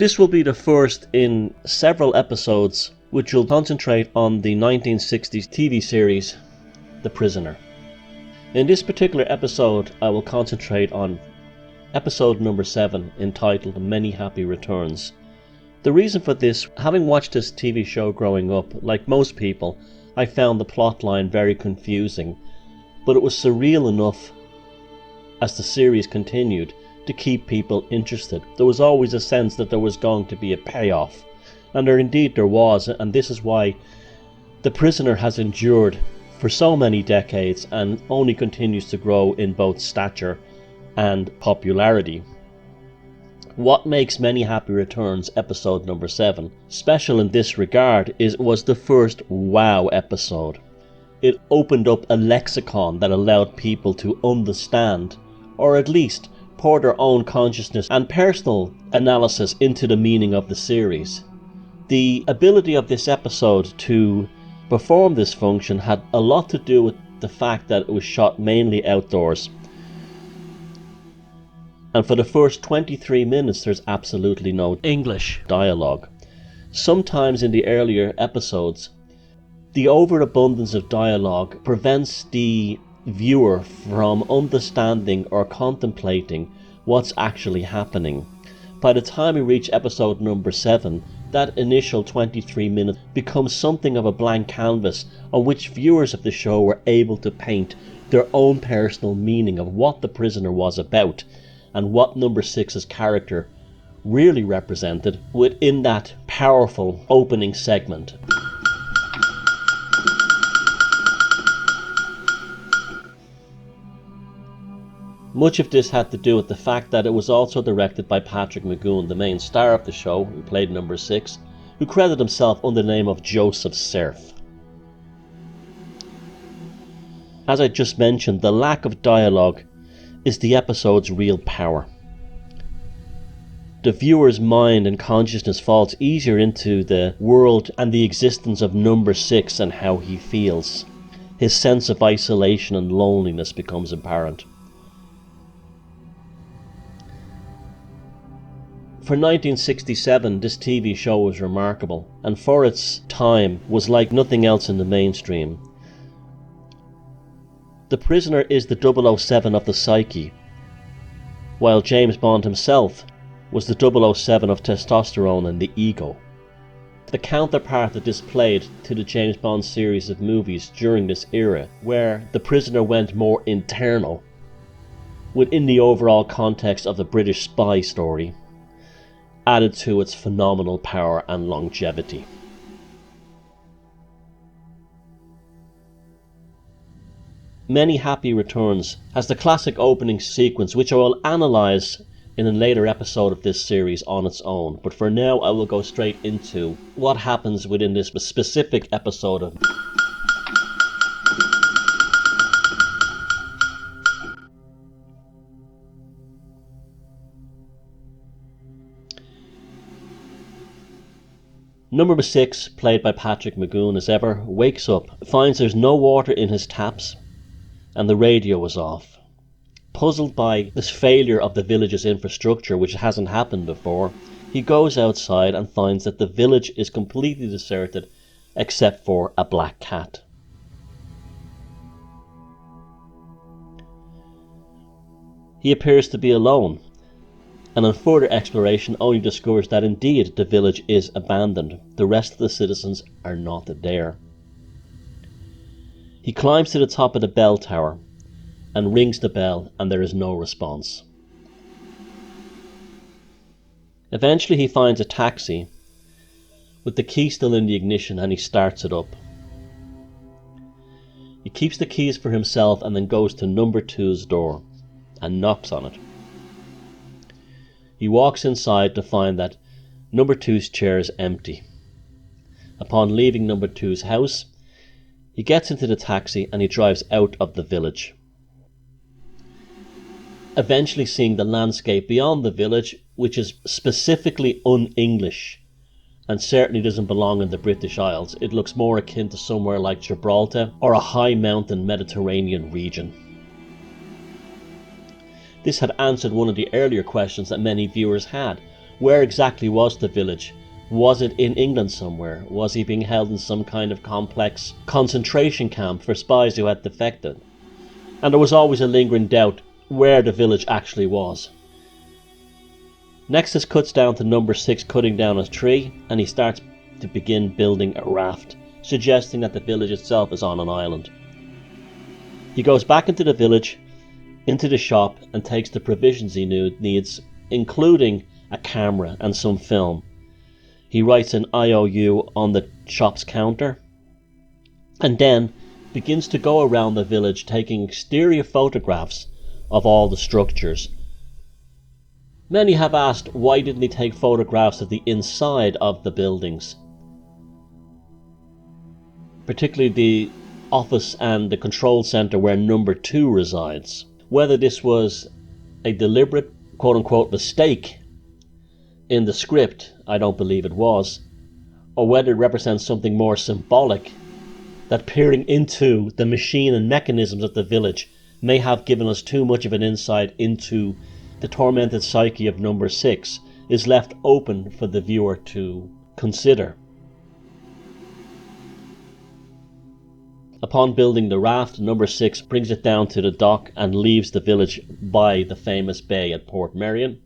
This will be the first in several episodes which will concentrate on the 1960s TV series The Prisoner. In this particular episode I will concentrate on episode number 7, entitled Many Happy Returns. The reason for this, having watched this TV show growing up, like most people, I found the plotline very confusing, but it was surreal enough as the series continued to keep people interested. There was always a sense that there was going to be a payoff, and there was, and this is why The Prisoner has endured for so many decades and only continues to grow in both stature and popularity. What makes Many Happy Returns episode number 7 special in this regard is it was the first wow episode. It opened up a lexicon that allowed people to understand, or at least pour their own consciousness and personal analysis into the meaning of the series. The ability of this episode to perform this function had a lot to do with the fact that it was shot mainly outdoors. And for the first 23 minutes there's absolutely no English dialogue. Sometimes in the earlier episodes, the overabundance of dialogue prevents the viewer from understanding or contemplating what's actually happening. By the time we reach episode number 7, that initial 23 minutes becomes something of a blank canvas on which viewers of the show were able to paint their own personal meaning of what The Prisoner was about, and what number 6's character really represented within that powerful opening segment. Much of this had to do with the fact that it was also directed by Patrick McGoohan, the main star of the show, who played number 6, who credited himself under the name of Joseph Serf. As I just mentioned, the lack of dialogue is the episode's real power. The viewer's mind and consciousness falls easier into the world and the existence of number 6 and how he feels. His sense of isolation and loneliness becomes apparent. For 1967, this TV show was remarkable, and for its time was like nothing else in the mainstream. The Prisoner is the 007 of the psyche, while James Bond himself was the 007 of testosterone and the ego. The counterpart that this played to the James Bond series of movies during this era, where The Prisoner went more internal within the overall context of the British spy story, added to its phenomenal power and longevity. Many Happy Returns has the classic opening sequence, which I will analyse in a later episode of this series on its own, but for now I will go straight into what happens within this specific episode of Number 6, played by Patrick McGoohan as ever, wakes up, finds there's no water in his taps, and the radio is off. Puzzled by this failure of the village's infrastructure, which hasn't happened before, he goes outside and finds that the village is completely deserted except for a black cat. He appears to be alone, and on further exploration only discovers that indeed the village is abandoned. The rest of the citizens are not there. He climbs to the top of the bell tower and rings the bell, and there is no response. Eventually he finds a taxi with the key still in the ignition, and he starts it up. He keeps the keys for himself and then goes to number 2's door and knocks on it. He walks inside to find that number 2's chair is empty. Upon leaving number 2's house, he gets into the taxi and he drives out of the village, eventually seeing the landscape beyond the village, which is specifically un-English and certainly doesn't belong in the British Isles. It looks more akin to somewhere like Gibraltar or a high mountain Mediterranean region. This had answered one of the earlier questions that many viewers had. Where exactly was the village? Was it in England somewhere? Was he being held in some kind of complex concentration camp for spies who had defected? And there was always a lingering doubt where the village actually was. Next, this cuts down to number 6 cutting down a tree, and he starts to begin building a raft, suggesting that the village itself is on an island. He goes back into the village, into the shop, and takes the provisions he needs, including a camera and some film. He writes an IOU on the shop's counter, and then begins to go around the village taking exterior photographs of all the structures. Many have asked, why didn't he take photographs of the inside of the buildings? Particularly the office and the control centre where number 2 resides. Whether this was a deliberate quote-unquote mistake in the script, I don't believe it was, or whether it represents something more symbolic, that peering into the machine and mechanisms of the village may have given us too much of an insight into the tormented psyche of number 6, is left open for the viewer to consider. Upon building the raft, number 6 brings it down to the dock and leaves the village by the famous bay at Port Merion.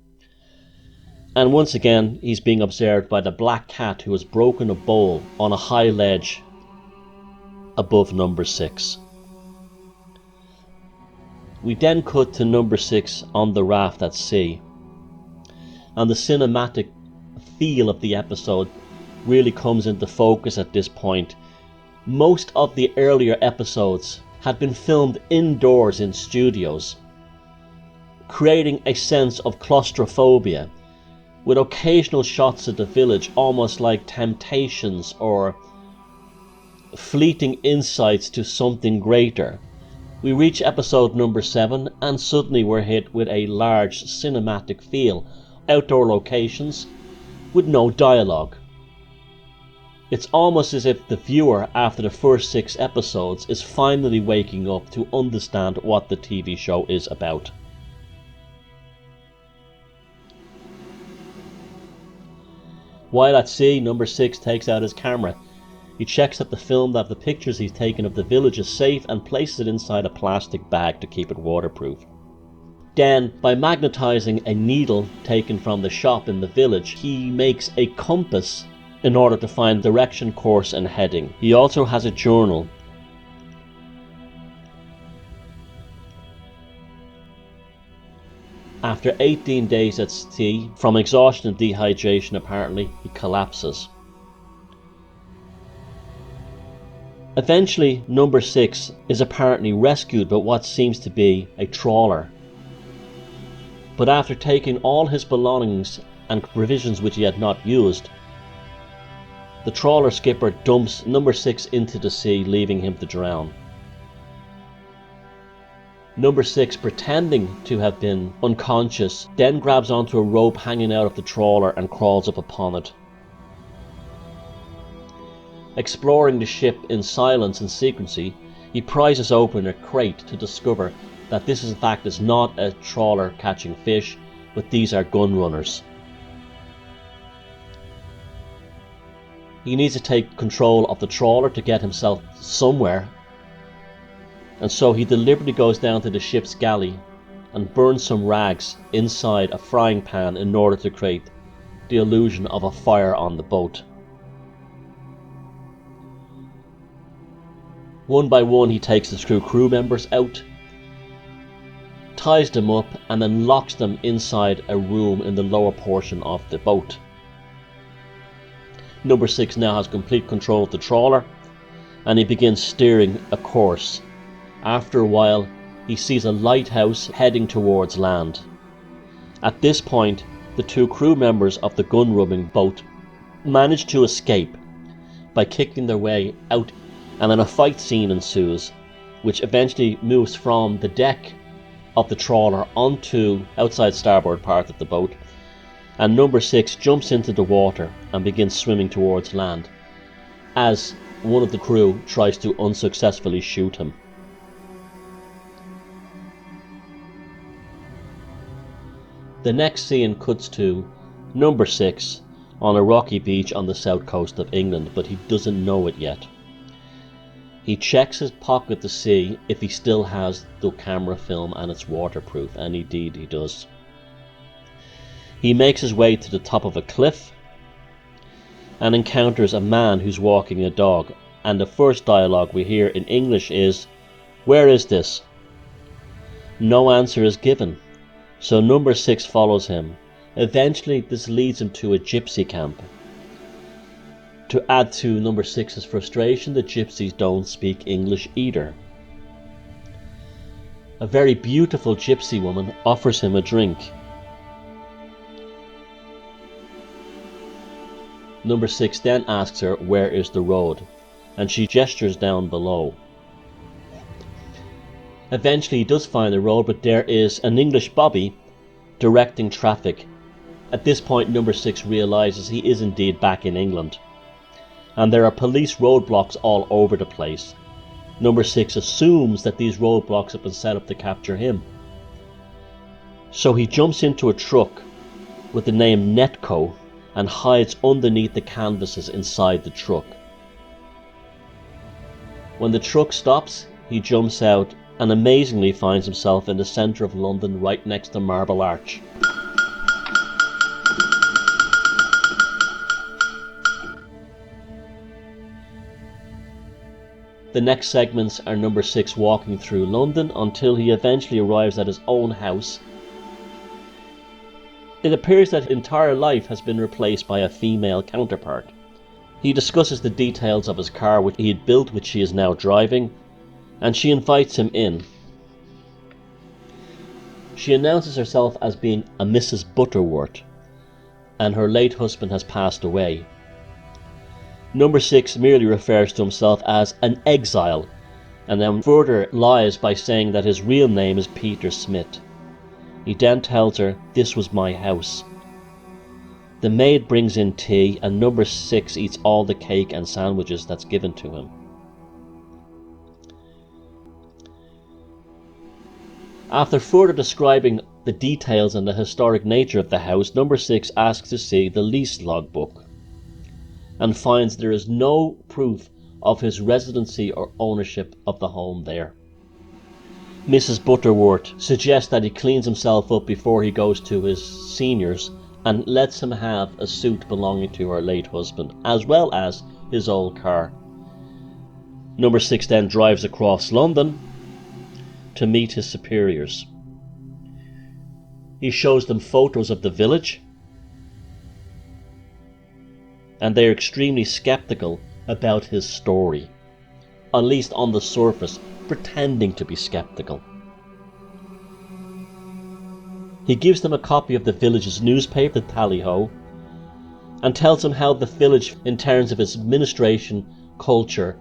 And once again, he's being observed by the black cat who has broken a bowl on a high ledge above number 6. We then cut to number 6 on the raft at sea. And the cinematic feel of the episode really comes into focus at this point. Most of the earlier episodes had been filmed indoors in studios, creating a sense of claustrophobia, with occasional shots of the village almost like temptations or fleeting insights to something greater. We reach episode number 7 and suddenly we're hit with a large cinematic feel, outdoor locations with no dialogue. It's almost as if the viewer, after the first 6 episodes, is finally waking up to understand what the TV show is about. While at sea, number 6 takes out his camera. He checks that the film of the pictures he's taken of the village is safe and places it inside a plastic bag to keep it waterproof. Then, by magnetizing a needle taken from the shop in the village, he makes a compass in order to find direction, course and heading. He also has a journal. After 18 days at sea, from exhaustion and dehydration apparently, he collapses. Eventually, number 6 is apparently rescued by what seems to be a trawler. But after taking all his belongings and provisions which he had not used, the trawler skipper dumps number 6 into the sea, leaving him to drown. Number 6, pretending to have been unconscious, then grabs onto a rope hanging out of the trawler and crawls up upon it. Exploring the ship in silence and secrecy, he prizes open a crate to discover that this in fact is not a trawler catching fish, but these are gun runners. He needs to take control of the trawler to get himself somewhere, and so he deliberately goes down to the ship's galley and burns some rags inside a frying pan in order to create the illusion of a fire on the boat. One by one he takes the crew members out, ties them up and then locks them inside a room in the lower portion of the boat. Number 6 now has complete control of the trawler and he begins steering a course. After a while he sees a lighthouse heading towards land. At this point the 2 crew members of the gun-rubbing boat manage to escape by kicking their way out, and then a fight scene ensues, which eventually moves from the deck of the trawler onto outside starboard part of the boat, and number 6 jumps into the water and begins swimming towards land as one of the crew tries to unsuccessfully shoot him. The next scene cuts to number 6 on a rocky beach on the south coast of England, but he doesn't know it yet. He checks his pocket to see if he still has the camera film and it's waterproof, and indeed he does. He makes his way to the top of a cliff and encounters a man who's walking a dog, and the first dialogue we hear in English is, "Where is this?" No answer is given, so number 6 follows him. Eventually this leads him to a gypsy camp. To add to number 6's frustration, the gypsies don't speak English either. A very beautiful gypsy woman offers him a drink. Number 6 then asks her where is the road, and she gestures down below. Eventually he does find the road, but there is an English bobby directing traffic. At this point number 6 realises he is indeed back in England, and there are police roadblocks all over the place. Number 6 assumes that these roadblocks have been set up to capture him. So he jumps into a truck with the name Netco and hides underneath the canvases inside the truck. When the truck stops, he jumps out and amazingly finds himself in the centre of London, right next to Marble Arch. The next segments are number 6 walking through London until he eventually arrives at his own house. It appears that his entire life has been replaced by a female counterpart. He discusses the details of his car which he had built, which she is now driving, and she invites him in. She announces herself as being a Mrs. Butterworth, and her late husband has passed away. Number 6 merely refers to himself as an exile, and then further lies by saying that his real name is Peter Smith. He then tells her, "This was my house." The maid brings in tea, and number 6 eats all the cake and sandwiches that's given to him. After further describing the details and the historic nature of the house, number 6 asks to see the lease logbook and finds there is no proof of his residency or ownership of the home there. Mrs. Butterworth suggests that he cleans himself up before he goes to his seniors and lets him have a suit belonging to her late husband, as well as his old car. Number 6 then drives across London to meet his superiors. He shows them photos of the village, and they are extremely skeptical about his story, at least on the surface, pretending to be skeptical. He gives them a copy of the village's newspaper, the Tally-Ho, and tells them how the village, in terms of its administration, culture,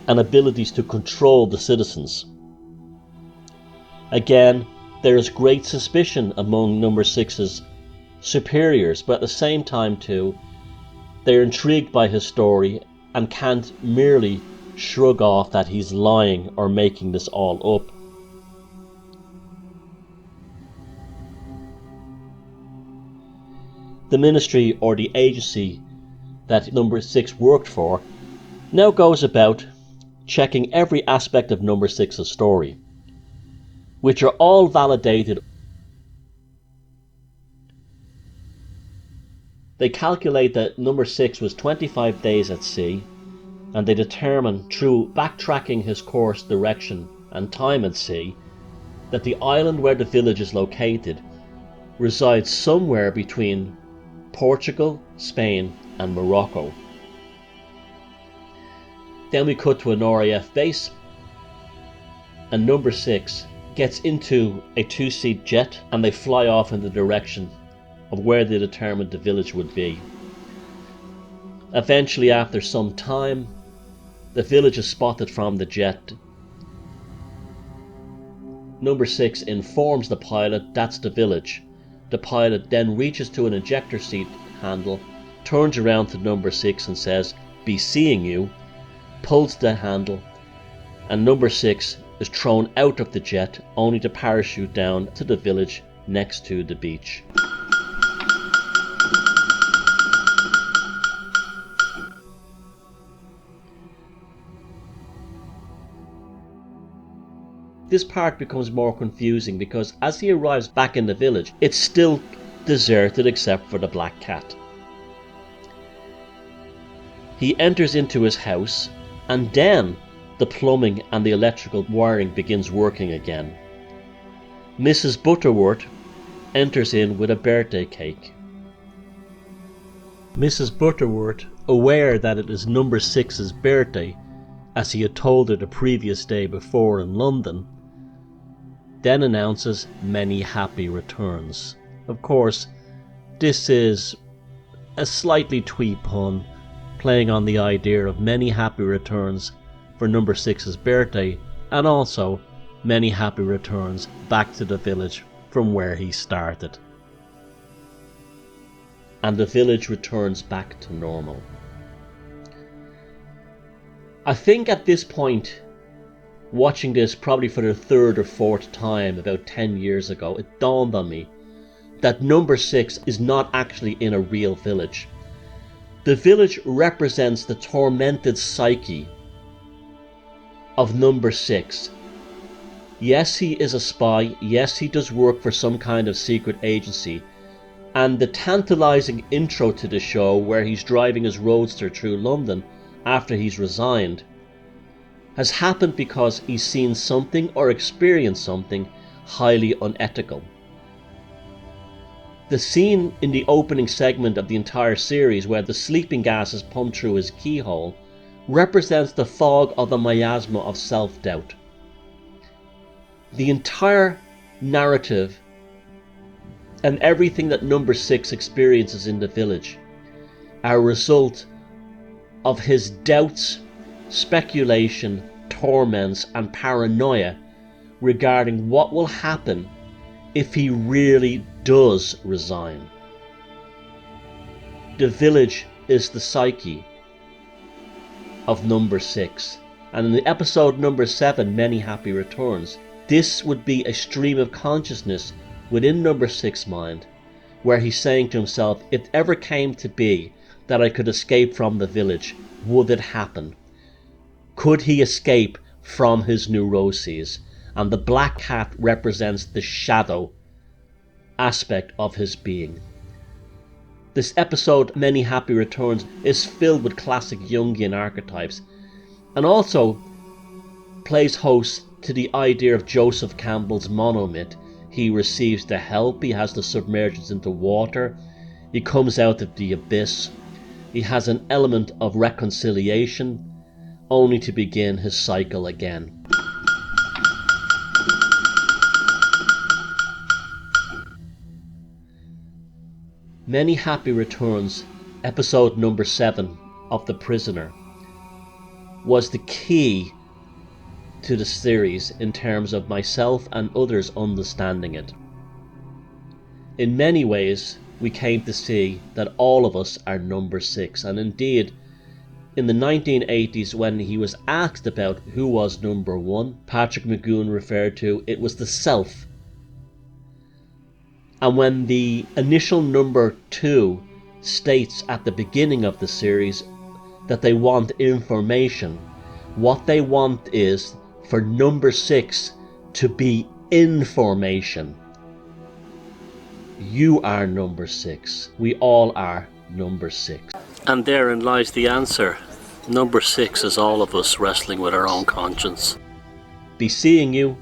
and abilities to control the citizens. Again, there is great suspicion among number 6's superiors, but at the same time too, they're intrigued by his story and can't merely shrug off that he's lying or making this all up. The ministry, or the agency that number 6 worked for, now goes about checking every aspect of number 6's story, which are all validated. They calculate that number 6 was 25 days at sea, and they determine through backtracking his course, direction and time at sea that the island where the village is located resides somewhere between Portugal, Spain and Morocco. Then we cut to an RAF base, and number 6 gets into a 2-seat jet and they fly off in the direction of where they determined the village would be. Eventually, after some time, the village is spotted from the jet. Number 6 informs the pilot that's the village. The pilot then reaches to an ejector seat handle, turns around to number 6 and says, "Be seeing you," pulls the handle, and number 6 is thrown out of the jet, only to parachute down to the village next to the beach. this part becomes more confusing because as he arrives back in the village, it's still deserted except for the black cat. He enters into his house, and then the plumbing and the electrical wiring begins working again. Mrs. Butterworth enters in with a birthday cake. Mrs. Butterworth, aware that it is number 6's birthday, as he had told her the previous day before in London, then announces many happy returns. Of course, this is a slightly twee pun, playing on the idea of many happy returns for number 6's birthday, and also many happy returns back to the village from where he started. And the village returns back to normal. I think at this point, watching this probably for the 3rd or 4th time about 10 years ago, it dawned on me that number 6 is not actually in a real village. The village represents the tormented psyche of number 6. Yes, he is a spy. Yes, he does work for some kind of secret agency. And the tantalizing intro to the show, where he's driving his roadster through London after he's resigned, has happened because he's seen something or experienced something highly unethical. The scene in the opening segment of the entire series, where the sleeping gas is pumped through his keyhole, represents the fog of the miasma of self-doubt. The entire narrative and everything that number 6 experiences in the village are a result of his doubts, speculation, torments, and paranoia regarding what will happen if he really does resign. The village is the psyche of number 6, and in the episode number 7, Many Happy Returns, this would be a stream of consciousness within number 6's mind, where he's saying to himself, if it ever came to be that I could escape from the village, would it happen? Could he escape from his neuroses? And the black cat represents the shadow aspect of his being. This episode, Many Happy Returns, is filled with classic Jungian archetypes, and also plays host to the idea of Joseph Campbell's Monomyth. He receives the help, he has the submergence into water, he comes out of the abyss, he has an element of reconciliation, only to begin his cycle again. Many Happy Returns, episode number 7 of The Prisoner, was the key to the series in terms of myself and others understanding it. In many ways, we came to see that all of us are number 6, and indeed, in the 1980s, when he was asked about who was number 1, Patrick McGowan referred to it was the self. And when the initial number 2 states at the beginning of the series that they want information, what they want is for number 6 to be in formation. You are number 6. We all are number 6. And therein lies the answer. Number 6 is all of us wrestling with our own conscience. Be seeing you.